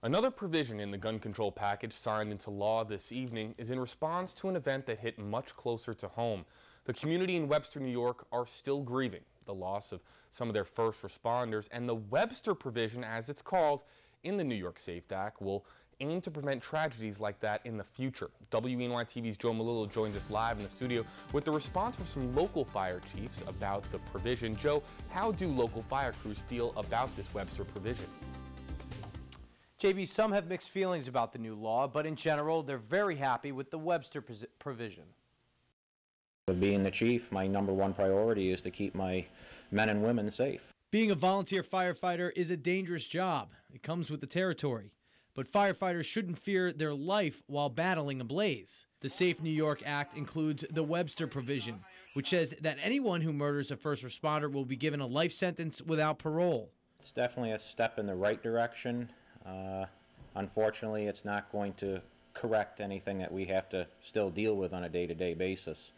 Another provision in the gun control package signed into law this evening is in response to an event that hit much closer to home. The community in Webster, New York are still grieving the loss of some of their first responders, and the Webster provision, as it's called, in the New York SAFE Act will aim to prevent tragedies like that in the future. WENY TV's Joe Malillo joins us live in the studio with the response from some local fire chiefs about the provision. Joe, how do local fire crews feel about this Webster provision? JB, some have mixed feelings about the new law, but in general, they're very happy with the Webster provision. Being the chief, my #1 priority is to keep my men and women safe. Being a volunteer firefighter is a dangerous job. It comes with the territory. But firefighters shouldn't fear their life while battling a blaze. The Safe New York Act includes the Webster provision, which says that anyone who murders a first responder will be given a life sentence without parole. It's definitely a step in the right direction. Unfortunately, it's not going to correct anything that we have to still deal with on a day-to-day basis.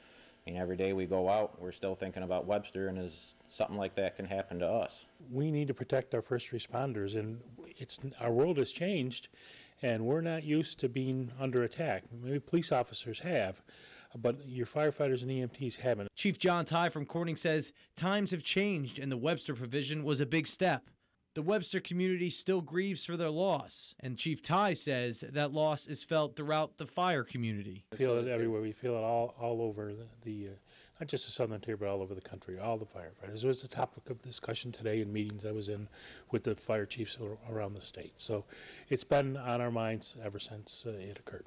I mean, every day we go out, we're still thinking about Webster, and as something like that can happen to us. We need to protect our first responders, and our world has changed, and we're not used to being under attack. Maybe police officers have, but your firefighters and EMTs haven't. Chief John Tye from Corning says times have changed, and the Webster provision was a big step. The Webster community still grieves for their loss, and Chief Tye says that loss is felt throughout the fire community. We feel it everywhere. We feel it all over the not just the southern tier, but all over the country, all the firefighters. It was the topic of discussion today in meetings I was in with the fire chiefs around the state. So it's been on our minds ever since it occurred.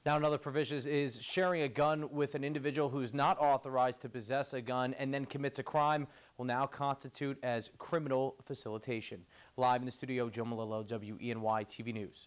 Now, another provision is sharing a gun with an individual who is not authorized to possess a gun and then commits a crime will now constitute as criminal facilitation. Live in the studio, Joe Malillo, WENY TV News.